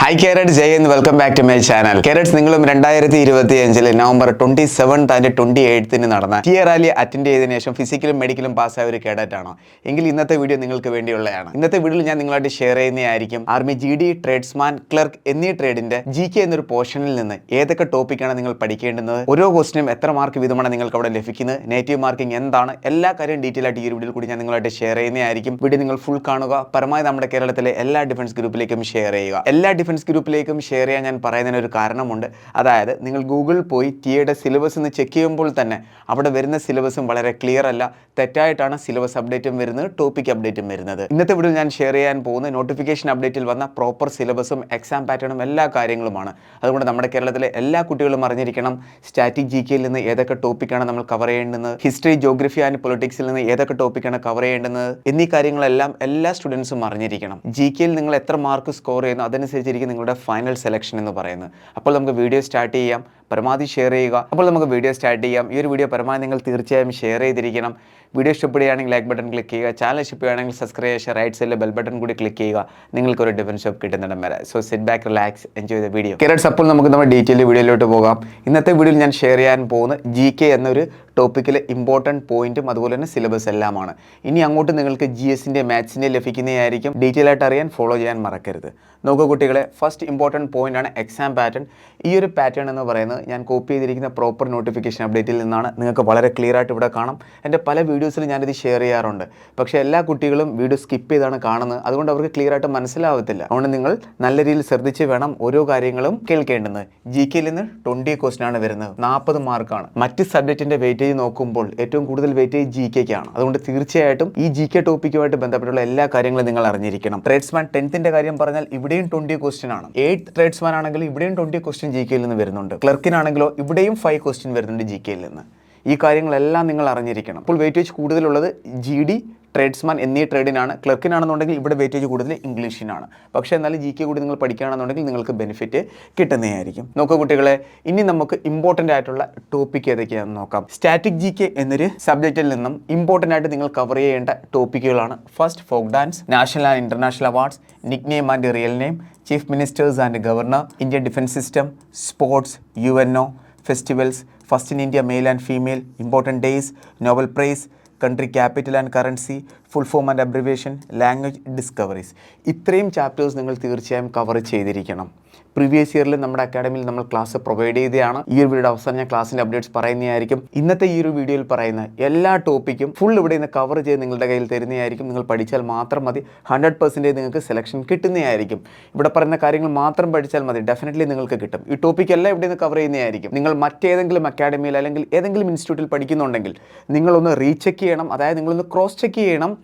Hi Carrots, Jay and welcome back to my channel. Carrots, നിങ്ങളും 2025 November 27th and 28th നടന്ന tear rally attend ചെയ്തതിനു ശേഷം ഫിസിക്കലും മെഡിക്കലും പാസ്സായ ഒരു കേഡറ്റ് ആണോ എങ്കിൽ ഇന്നത്തെ വീഡിയോ നിങ്ങൾക്ക് വേണ്ടിയുള്ളതാണ്. ഇന്നത്തെ വീഡിയോയിൽ ഞാൻ നിങ്ങളായിട്ട് ഷെയർ ചെയ്യുന്നതായിരിക്കും ആർമി GD, ട്രേഡ്സ്മാൻ, ക്ലർക്ക് എന്നീ ട്രേഡിന്റെ GK എന്നൊരു പോർഷനിൽ നിന്ന് ഏതൊക്കെ ടോപ്പിക്കാണ് നിങ്ങൾ പഠിക്കേണ്ടത്, ഓരോ ക്വസ്റ്റിനും എത്ര മാർക്ക് വീതമാണ് നിങ്ങൾക്ക് അവിടെ ലഭിക്കുന്നത്, നേറ്റീവ് മാർക്കിംഗ് എന്താണ്, എല്ലാ കാര്യം ഡീറ്റെയിൽ ആയിട്ട് ഈ വീഡിയോയിൽ കൂടി ഞാൻ നിങ്ങളായിട്ട് ഷെയർ ചെയ്യുന്നതായിരിക്കും. വീഡിയോ നിങ്ങൾ ഫുൾ കാണുക. പരമാവധി നമ്മുടെ കേരളത്തിലെ എല്ലാ ഡിഫൻസ് ഗ്രൂപ്പിലേക്കും ഷെയർ ചെയ്യുക. എല്ലാ ഡിഫൻസ് ഗ്രൂപ്പിലേക്കും ഷെയർ ചെയ്യാൻ ഞാൻ പറയുന്നതിന് ഒരു കാരണമുണ്ട്. അതായത് നിങ്ങൾ ഗൂഗിളിൽ പോയി ടിയുടെ സിലബസ് ഒന്ന് ചെക്ക് ചെയ്യുമ്പോൾ തന്നെ അവിടെ വരുന്ന സിലബസും വളരെ ക്ലിയർ അല്ല, തെറ്റായിട്ടാണ് സിലബസ് അപ്ഡേറ്റും വരുന്നത്, ടോപ്പിക് അപ്ഡേറ്റും വരുന്നത്. ഇന്നത്തെ വീഡിയോ ഞാൻ ഷെയർ ചെയ്യാൻ പോകുന്ന നോട്ടിഫിക്കേഷൻ അപ്ഡേറ്റിൽ വന്ന പ്രോപ്പർ സിലബസും എക്സാം പാറ്റേണും എല്ലാ കാര്യങ്ങളുമാണ്. അതുകൊണ്ട് നമ്മുടെ കേരളത്തിലെ എല്ലാ കുട്ടികളും അറിഞ്ഞിരിക്കണം സ്റ്റാറ്റിക് GKയിൽ നിന്ന് ഏതൊക്കെ ടോപ്പിക്കാണ് നമ്മൾ കവർ ചെയ്യേണ്ടത്, ഹിസ്റ്ററി, ജോഗ്രഫി ആൻഡ് പൊളിറ്റിക്സിൽ നിന്ന് ഏതൊക്കെ ടോപ്പിക്കാണ് കവർ ചെയ്യേണ്ടത് എന്നീ കാര്യങ്ങളെല്ലാം എല്ലാ സ്റ്റുഡൻസും അറിഞ്ഞിരിക്കണം. GKയിൽ നിങ്ങൾ എത്ര മാർക്ക് സ്കോർ ചെയ്യുന്നു അതനുസരിച്ചിരിക്കും നിങ്ങളുടെ ഫൈനൽ സെലക്ഷൻ എന്ന് പറയുന്നത്. അപ്പോൾ നമുക്ക് വീഡിയോ സ്റ്റാർട്ട് ചെയ്യാം. പരമാവധി ഷെയർ ചെയ്യുക. അപ്പോൾ നമുക്ക് വീഡിയോ സ്റ്റാർട്ട് ചെയ്യാം. ഈ ഒരു വീഡിയോ പരമാവധി നിങ്ങൾ തീർച്ചയായും ഷെയർ ചെയ്തിരിക്കണം. വീഡിയോ ഇഷ്ടപ്പെടുകയാണെങ്കിൽ ലൈക്ക് ബട്ടൺ ക്ലിക്ക് ചെയ്യുക. ചാനൽ ഇഷ്ടപ്പെടുകയാണെങ്കിൽ സബ്സ്ക്രൈബ് ചെയ്യുക. റൈറ്റ് സൈഡിലെ ബെൽ ബട്ടൺ കൂടി ക്ലിക്ക് ചെയ്യുക. നിങ്ങൾക്കൊരു ഡിഫൻസ് ഷോപ്പ് കിട്ടുന്നിടം വരെ. So sit back, relax, enjoy the video. കേരറ്റ്സ്, അപ്പോൾ നമുക്ക് നമ്മുടെ ഡീറ്റെയിൽ വീഡിയോയിലോട്ട് പോകാം. ഇന്നത്തെ വീഡിയോയിൽ ഞാൻ ഷെയർ ചെയ്യാൻ പോകുന്ന GK എന്നൊരു ടോപ്പിക്കിലെ ഇമ്പോർട്ടൻറ്റ് പോയിന്റും അതുപോലെ തന്നെ സിലബസ് എല്ലാമാണ്. ഇനി അങ്ങോട്ട് നിങ്ങൾക്ക് GSൻ്റെ മാത്സിൻ്റെ ലഭിക്കുന്നതായിരിക്കും. ഡീറ്റെയിൽ ആയിട്ട് അറിയാൻ ഫോളോ ചെയ്യാൻ മറക്കരുത്. നോക്കൂ കുട്ടികളെ, ഫസ്റ്റ് ഇമ്പോർട്ടൻറ്റ് പോയിന്റ് ആണ് എക്സാം പാറ്റേൺ. ഈ ഒരു പാറ്റേൺ എന്ന് പറയുന്നത് ഞാൻ കോപ്പി ചെയ്തിരിക്കുന്ന പ്രോപ്പർ നോട്ടിഫിക്കേഷൻ അപ്ഡേറ്റിൽ നിന്നാണ്. നിങ്ങൾക്ക് വളരെ ക്ലിയർ ആയിട്ട് ഇവിടെ കാണാം. എൻ്റെ പല വീഡിയോസിൽ ഞാനിത് ഷെയർ ചെയ്യാറുണ്ട്. പക്ഷേ എല്ലാ കുട്ടികളും വീഡിയോ സ്കിപ്പ് ചെയ്താണ് കാണുന്നത്. അതുകൊണ്ട് അവർക്ക് ക്ലിയർ ആയിട്ട് മനസ്സിലാവത്തില്ല. അതുകൊണ്ട് നിങ്ങൾ നല്ല രീതിയിൽ ശ്രദ്ധിച്ച് വേണം ഓരോ കാര്യങ്ങളും കേൾക്കേണ്ടത്. GKയിൽ നിന്ന് 20 ക്വസ്റ്റ്യൻ ആണ് വരുന്നത്, 40 മാർക്കാണ്. മറ്റ് സബ്ജക്റ്റിൻ്റെ വെയിറ്റേജ് നോക്കുമ്പോൾ ഏറ്റവും കൂടുതൽ വെയിറ്റേജ് GKക്കാണ്. അതുകൊണ്ട് തീർച്ചയായിട്ടും ഈ GK ടോപ്പിക്കുമായിട്ട് ബന്ധപ്പെട്ടുള്ള എല്ലാ കാര്യങ്ങളും നിങ്ങൾ അറിഞ്ഞിരിക്കണം. ട്രേഡ്സ്മാൻ 10th കാര്യം പറഞ്ഞാൽ ഇവിടെയും 20 ക്വസ്റ്റ്യൻ ആണ്. 8th ട്രേഡ്സ്മാൻ ആണെങ്കിൽ ഇവിടെയും 20 ക്വസ്റ്റ്യൻ GKയിൽ നിന്ന് വരുന്നുണ്ട്. ക്ലർക്കിനാണെങ്കിലോ ഇവിടെയും 5 ക്വസ്റ്റ്യൻ വരുന്നുണ്ട് GKയിൽ നിന്ന്. ഈ കാര്യങ്ങളെല്ലാം നിങ്ങൾ അറിഞ്ഞിരിക്കണം. അപ്പോൾ വെയിറ്റേജ് കൂടുതലുള്ളത് GD, ട്രേഡ്സ്മാൻ എന്നീ ട്രേഡിനാണ്. ക്ലർക്കിനാണെന്നുണ്ടെങ്കിൽ ഇവിടെ വെയിറ്റേജ് കൂടുതൽ ഇംഗ്ലീഷിനാണ്. പക്ഷേ എന്നാലും GK കൂടി നിങ്ങൾ പഠിക്കുകയാണെന്നുണ്ടെങ്കിൽ നിങ്ങൾക്ക് ബെനിഫിറ്റ് കിട്ടുന്നതായിരിക്കും. നോക്കൂ കുട്ടികളെ, ഇനി നമുക്ക് ഇമ്പോർട്ടൻ്റ് ആയിട്ടുള്ള ടോപ്പിക് ഏതൊക്കെയാണെന്ന് നോക്കാം. സ്റ്റാറ്റിക് GK എന്നൊരു സബ്ജക്റ്റിൽ നിന്നും ഇമ്പോർട്ടൻ്റ് ആയിട്ട് നിങ്ങൾ കവർ ചെയ്യേണ്ട ടോപ്പിക്കുകളാണ്. First, folk dance, national and international awards, nick name and real name, chief ministers and governor, Indian defence system, sports, UNO, festivals, first in India male and female, important days, Nobel prize, country capital and currency, full form and abbreviation, language discoveries. ഇത്രയും chapters നിങ്ങൾ തീർച്ചയായും cover ചെയ്തിരിക്കണം. Previous ഇയറിൽ നമ്മുടെ അക്കാഡമിയിൽ നമ്മൾ class provide ചെയ്തതാണ്. ഈ ഒരു വീഡിയോ അവസാനം ഞാൻ ക്ലാസ്സിൻ്റെ അപ്ഡേറ്റ്സ് പറയുന്നതായിരിക്കും. ഇന്നത്തെ ഈ ഒരു വീഡിയോയിൽ പറയുന്ന എല്ലാ ടോപ്പിക്കും ഫുൾ ഇവിടെ നിന്ന് കവർ ചെയ്ത് നിങ്ങളുടെ കയ്യിൽ തരുന്നതായിരിക്കും. നിങ്ങൾ പഠിച്ചാൽ മാത്രം മതി. 100% നിങ്ങൾക്ക് സെലക്ഷൻ കിട്ടുന്നതായിരിക്കും. ഇവിടെ പറയുന്ന കാര്യങ്ങൾ മാത്രം പഠിച്ചാൽ മതി, ഡെഫിനറ്റ്ലി നിങ്ങൾക്ക് കിട്ടും. ഈ ടോപ്പിക് എല്ലാം ഇവിടെ നിന്ന് കവർ ചെയ്യുന്നതായിരിക്കും. നിങ്ങൾ മറ്റേതെങ്കിലും അക്കാഡമിയിൽ അല്ലെങ്കിൽ ഏതെങ്കിലും ഇൻസ്റ്റിറ്റ്യൂട്ടിൽ പഠിക്കുന്നുണ്ടെങ്കിൽ നിങ്ങളൊന്ന് റീചെക്ക് ചെയ്യണം. അതായത് നിങ്ങളൊന്ന് ക്രോസ് ചെക്ക് ചെയ്യണം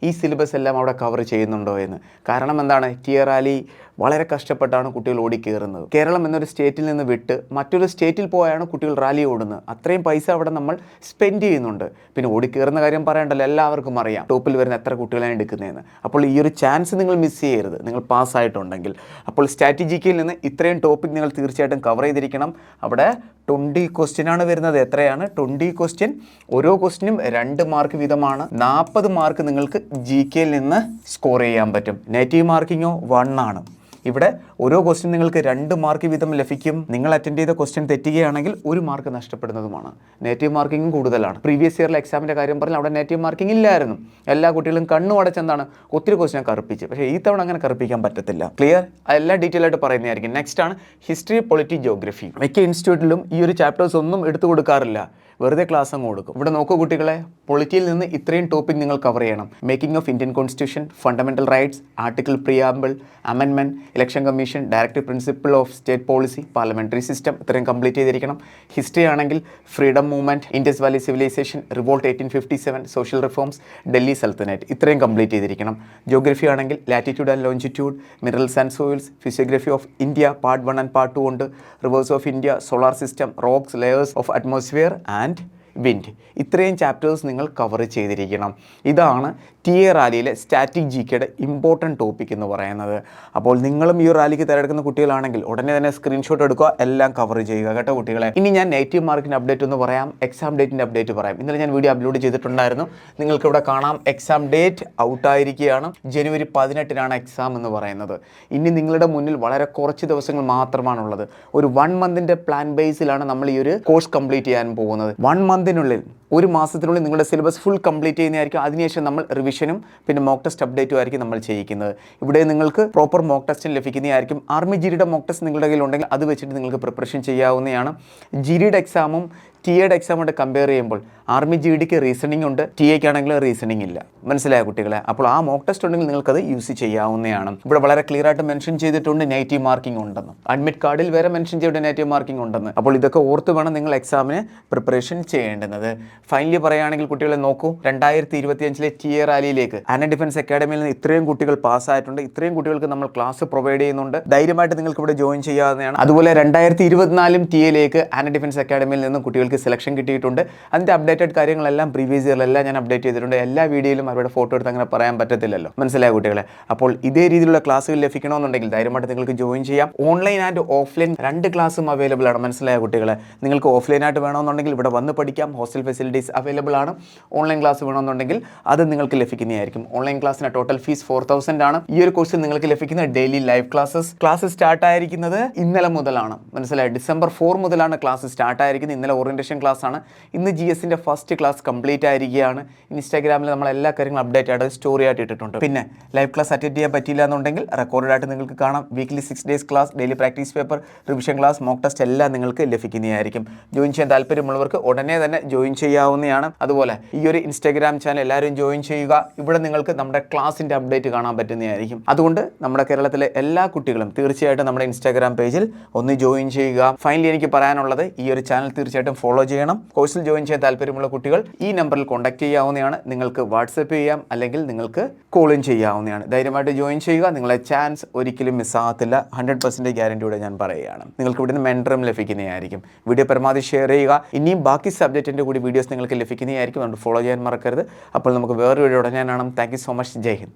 ഈ സിലബസ് എല്ലാം അവിടെ കവർ ചെയ്യുന്നുണ്ടോ എന്ന്. കാരണം എന്താണ്, ടിയർ റാലി വളരെ കഷ്ടപ്പെട്ടാണ് കുട്ടികൾ ഓടിക്കയറുന്നത്. കേരളം എന്നൊരു സ്റ്റേറ്റിൽ നിന്ന് വിട്ട് മറ്റൊരു സ്റ്റേറ്റിൽ പോയാണ് കുട്ടികൾ റാലി ഓടുന്നത്. അത്രയും പൈസ അവിടെ നമ്മൾ സ്പെൻഡ് ചെയ്യുന്നുണ്ട്. പിന്നെ ഓടിക്കയറുന്ന കാര്യം പറയണ്ടല്ലോ, എല്ലാവർക്കും അറിയാം ടോപ്പിൽ വരുന്ന എത്ര കുട്ടികളാണ് എടുക്കുന്നതെന്ന്. അപ്പോൾ ഈ ഒരു ചാൻസ് നിങ്ങൾ മിസ് ചെയ്യരുത്, നിങ്ങൾ പാസ്സായിട്ടുണ്ടെങ്കിൽ. അപ്പോൾ സ്ട്രാറ്റജിക്കയിൽ നിന്ന് ഇത്രയും ടോപ്പിക് നിങ്ങൾ തീർച്ചയായിട്ടും കവർ ചെയ്തിരിക്കണം. അവിടെ 20 ക്വസ്റ്റ്യനാണ് വരുന്നത്. എത്രയാണ്? 20 ക്വസ്റ്റ്യൻ. ഓരോ ക്വസ്റ്റ്യനും 2 മാർക്ക് വീതമാണ്. 40 മാർക്ക് നിങ്ങൾക്ക് GKയിൽ നിന്ന് സ്കോർ ചെയ്യാൻ പറ്റും. നെഗറ്റീവ് മാർക്കിങ്ങോ 1 ആണ്. ഇവിടെ ഓരോ ക്വസ്റ്റ്യൻ നിങ്ങൾക്ക് 2 മാർക്ക് വീതം ലഭിക്കും. നിങ്ങൾ അറ്റൻഡ് ചെയ്ത ക്വസ്റ്റ്യൻ തെറ്റുകയാണെങ്കിൽ 1 മാർക്ക് നഷ്ടപ്പെടുന്നതുമാണ്. നെഗറ്റീവ് മാർക്കിങ്ങും കൂടുതലാണ്. പ്രീവിയസ് ഇയറിലെ എക്സാമിൻ്റെ കാര്യം പറഞ്ഞാൽ അവിടെ നെഗറ്റീവ് മാർക്കിംഗ് ഇല്ലായിരുന്നു. എല്ലാ കുട്ടികളും കണ്ണു അടച്ചെന്താണ് ഒത്തിരി ക്വസ്റ്റ്യൻ കറുപ്പിച്ച്. പക്ഷേ ഈ തവണ അങ്ങനെ കറുപ്പിക്കാൻ പറ്റത്തില്ല. ക്ലിയർ? എല്ലാം ഡീറ്റെയിൽ ആയിട്ട് പറയുന്നതായിരിക്കും. നെക്സ്റ്റ് ആണ് ഹിസ്റ്ററി, പൊളിറ്റി, ജോഗ്രഫി. മിക്ക ഇൻസ്റ്റിറ്റ്യൂട്ടിലും ഈ ഒരു ചാപ്റ്റേഴ്സ് ഒന്നും എടുത്തു കൊടുക്കാറില്ല, വെറുതെ ക്ലാസ് അങ്ങ് കൊടുക്കും. ഇവിടെ നോക്കൂ കുട്ടികളെ, പൊളിറ്റിയിൽ നിന്ന് ഇത്രയും ടോപ്പിക് നിങ്ങൾ കവർ ചെയ്യണം. Making of Indian constitution, fundamental rights, article preamble, amendment, election commission, directive principle of state policy, parliamentary system, ഇത്രയും കംപ്ലീറ്റ് ചെയ്തിരിക്കണം. ഹിസ്റ്ററി ആണെങ്കിൽ freedom movement, Indus Valley civilisation, revolt 1857, social reforms, Delhi Sultanate, ഇത്രയും complete ചെയ്തിരിക്കണം. Geography ആണെങ്കിൽ latitude and longitude, minerals and soils, physiography of India part 1 and part 2 ഉണ്ട്. Rivers of India, solar system, rocks, layers of atmosphere and wind. ഇത്രയും chapters നിങ്ങൾ cover ചെയ്തിരിക്കണം. ഇതാണ് TA റാലിയിലെ static ജിക്കെയുടെ important topic എന്ന് പറയുന്നത്. അപ്പോൾ നിങ്ങളും ഈ റാലിക്ക് തിരഞ്ഞെടുക്കുന്ന കുട്ടികളാണെങ്കിൽ ഉടനെ തന്നെ സ്ക്രീൻഷോട്ട് എടുക്കുക, എല്ലാം കവർ ചെയ്യുക കേട്ടോ കുട്ടികളെ. ഇനി ഞാൻ നെഗറ്റീവ് മാർക്കിൻ്റെ അപ്ഡേറ്റ് ഒന്ന് പറയാം, എക്സാം ഡേറ്റിൻ്റെ അപ്ഡേറ്റ് പറയാം. ഇന്നലെ ഞാൻ വീഡിയോ അപ്ലോഡ് ചെയ്തിട്ടുണ്ടായിരുന്നു, നിങ്ങൾക്ക് ഇവിടെ കാണാം. എക്സാം ഡേറ്റ് ഔട്ടായിരിക്കുകയാണ്. ജനുവരി 18 എക്സാം എന്ന് പറയുന്നത്. ഇനി നിങ്ങളുടെ മുന്നിൽ വളരെ കുറച്ച് ദിവസങ്ങൾ മാത്രമാണുള്ളത്. ഒരു 1 മന്തിൻ്റെ പ്ലാൻ ബേസിലാണ് നമ്മൾ ഈ ഒരു കോഴ്സ് കംപ്ലീറ്റ് ചെയ്യാൻ പോകുന്നത്. 1 മന്തിനുള്ളിൽ, ഒരു മാസത്തിനുള്ളിൽ നിങ്ങളുടെ സിലബസ് ഫുൾ കംപ്ലീറ്റ് ചെയ്യുന്നതായിരിക്കും. അതിനുശേഷം നമ്മൾ റിവിഷനും പിന്നെ മോക്ക് ടെസ്റ്റ് അപ്ഡേറ്റും ആയിരിക്കും നമ്മൾ ചെയ്യിക്കുന്നത്. ഇവിടെ നിങ്ങൾക്ക് പ്രോപ്പർ മോക്ക് ടെസ്റ്റും ലഭിക്കുന്നതായിരിക്കും. ആർമി ജിഡിയുടെ മോക്ക് ടെസ്റ്റ് നിങ്ങളുടെ കയ്യിൽ ഉണ്ടെങ്കിൽ അത് വെച്ചിട്ട് നിങ്ങൾക്ക് പ്രിപ്പറേഷൻ ചെയ്യാവുന്നതാണ്. ജിഡിയുടെ എക്സാമും ടിയുടെ എക്സാമുമായിട്ട് കമ്പയർ ചെയ്യുമ്പോൾ ആർമി ജിഡിക്ക് റീസണിംഗ് ഉണ്ട്, ടിഎക്ക് ആണെങ്കിൽ റീസണിംഗ് ഇല്ല. മനസ്സിലായ കുട്ടികളെ? അപ്പോൾ ആ മോക്ക് ടെസ്റ്റ് ഉണ്ടെങ്കിൽ നിങ്ങൾക്കത് യൂസ് ചെയ്യാവുന്നതാണ്. ഇവിടെ വളരെ ക്ലിയർ ആയിട്ട് മെൻഷൻ ചെയ്തിട്ടുണ്ട് നെഗറ്റീവ് മാർക്കിംഗ് ഉണ്ടെന്ന്. അഡ്മിറ്റ് കാർഡിൽ വരെ മെൻഷൻ ചെയ്തിട്ട് നെഗറ്റീവ് മാർക്കിംഗ് ഉണ്ടെന്ന്. അപ്പോൾ ഇതൊക്കെ ഓർത്ത് വേണം നിങ്ങൾ എക്സാമിന് പ്രിപ്പറേഷൻ ചെയ്യേണ്ടുന്നത്. ഫൈനലി പറയുകയാണെങ്കിൽ കുട്ടികളെ നോക്കൂ, 2025 TA റാലിയിലേക്ക് ആന ഡിഫൻസ് അക്കാഡമിയിൽ നിന്ന് ഇത്രയും കുട്ടികൾ പാസ്സായിട്ടുണ്ട്. ഇത്രയും കുട്ടികൾക്ക് നമ്മൾ ക്ലാസ് പ്രൊവൈഡ് ചെയ്യുന്നുണ്ട്. ധൈര്യമായിട്ട് നിങ്ങൾക്ക് ഇവിടെ ജോയിൻ ചെയ്യാവുന്നതാണ്. അതുപോലെ 2024 ടിഎയിലേക്ക് ആന ഡിഫൻസ് അക്കാഡമിയിൽ നിന്ന് കുട്ടികൾക്ക് സെലക്ഷൻ കിട്ടിയിട്ടുണ്ട്. അതിൻ്റെ അപ്ഡേറ്റഡ് കാര്യങ്ങളെല്ലാം പ്രീവിയസ് ഇയറിലെല്ലാം ഞാൻ അപ്ഡേറ്റ് ചെയ്തിട്ടുണ്ട്. എല്ലാ വീഡിയോയിലും അവരുടെ ഫോട്ടോ എടുത്ത് അങ്ങനെ പറയാൻ പറ്റത്തില്ലല്ലോ. മനസ്സിലായ കുട്ടികളെ? അപ്പോൾ ഇതേ രീതിയിലുള്ള ക്ലാസ്സുകൾ ലഭിക്കണമെന്നുണ്ടെങ്കിൽ ധൈര്യമായിട്ട് നിങ്ങൾക്ക് ജോയിൻ ചെയ്യാം. ഓൺലൈൻ ആൻഡ് ഓഫ്ലൈൻ 2 ക്ലാസ്സും അവൈലബിൾ ആണ്. മനസ്സിലായ കുട്ടികളെ? നിങ്ങൾക്ക് ഓഫ്ലൈനായിട്ട് വേണമെന്നുണ്ടെങ്കിൽ ഇവിടെ വന്ന് പഠിക്കാം. ഹോസ്റ്റൽ ഫെസിലിറ്റീസ് അവൈലബിൾ ആണ്. ഓൺലൈൻ ക്ലാസ് വേണമെന്നുണ്ടെങ്കിൽ അത് നിങ്ങൾക്ക് ലഭിക്കുന്നതായിരിക്കും. ഓൺലൈൻ ക്ലാസ്സിന് ടോട്ടൽ ഫീസ് 4000 ആണ്. ഈ ഒരു കോഴ്സിൽ നിങ്ങൾക്ക് ലഭിക്കുന്ന ഡെയിലി ലൈവ് ക്ലാസ് സ്റ്റാർട്ട് ആയിരിക്കുന്നത് ഇന്നലെ മുതലാണ്. മനസ്സിലായി? December 4 മുതലാണ് ക്ലാസ് സ്റ്റാർട്ട് ആയിരിക്കുന്നത്. ഇന്നലെ ഓറിയന്റേഷൻ ക്ലാസ് ആണ്. ഇന്ന് GSന്റെ ഫസ്റ്റ് ക്ലാസ് കംപ്ലീറ്റ് ആയിരിക്കുകയാണ്. ഇൻസ്റ്റാഗ്രാമിൽ നമ്മൾ എല്ലാ കാര്യങ്ങളും അപ്ഡേറ്റ് ആയിട്ട് സ്റ്റോറി ആയിട്ട് ഇട്ടിട്ടുണ്ട്. പിന്നെ ലൈവ് ക്ലാസ് അറ്റൻഡ് ചെയ്യാൻ പറ്റിയില്ല എന്നുണ്ടെങ്കിൽ റെക്കോർഡ് ആയിട്ട് നിങ്ങൾക്ക് കാണാം. Weekly 6 days class, daily practice paper, revision class, mock test എല്ലാം നിങ്ങൾക്ക് ലഭിക്കുന്നതായിരിക്കും. ജോയിൻ ചെയ്യാൻ താല്പര്യമുള്ളവർക്ക് ഉടനെ തന്നെ ജോയിൻ ചെയ്യാവുന്നതാണ്. അതുപോലെ ഈ ഒരു ഇൻസ്റ്റാഗ്രാം ചാനൽ എല്ലാവരും ജോയിൻ ചെയ്യുക. ഇവിടെ നിങ്ങൾക്ക് നമ്മുടെ ക്ലാസിൻ്റെ അപ്ഡേറ്റ് കാണാൻ പറ്റുന്നതായിരിക്കും. അതുകൊണ്ട് നമ്മുടെ കേരളത്തിലെ എല്ലാ കുട്ടികളും തീർച്ചയായിട്ടും നമ്മുടെ ഇൻസ്റ്റാഗ്രാം പേജിൽ ഒന്ന് ജോയിൻ ചെയ്യുക. ഫൈനലി എനിക്ക് പറയാനുള്ളത്, ഈ ഒരു ചാനൽ തീർച്ചയായിട്ടും ഫോളോ ചെയ്യണം. കോഴ്സിൽ ജോയിൻ ചെയ്യാൻ താല്പര്യമുള്ള കുട്ടികൾ ഈ നമ്പറിൽ കോൺടാക്ട് ചെയ്യാവുന്നതാണ്. നിങ്ങൾക്ക് വാട്സപ്പ് ചെയ്യാം, അല്ലെങ്കിൽ നിങ്ങൾക്ക് കോളും ചെയ്യാവുന്നതാണ്. ധൈര്യമായിട്ട് ജോയിൻ ചെയ്യുക. നിങ്ങളെ ചാൻസ് ഒരിക്കലും മിസ്സാകത്തില്ല. 100% ഗ്യാരണ്ടിയോടെ ഞാൻ പറയുകയാണ്. നിങ്ങൾക്ക് ഇവിടുന്ന് മെൻറ്ററും ലഭിക്കുന്നതായിരിക്കും. വീഡിയോ പരമാവധി ഷെയർ ചെയ്യുക. ഇനിയും ബാക്കി സബ്ജക്റ്റിൻ്റെ കൂടി വീഡിയോസ് നിങ്ങൾക്ക് ലഭിക്കുന്നതായിരിക്കും. അതുകൊണ്ട് ഫോളോ ചെയ്യാൻ മറക്കരുത്. അപ്പോൾ നമുക്ക് വേറൊരു വീഡിയോ ഉടനെ കാണാം. Thank you so much. Jai Hind.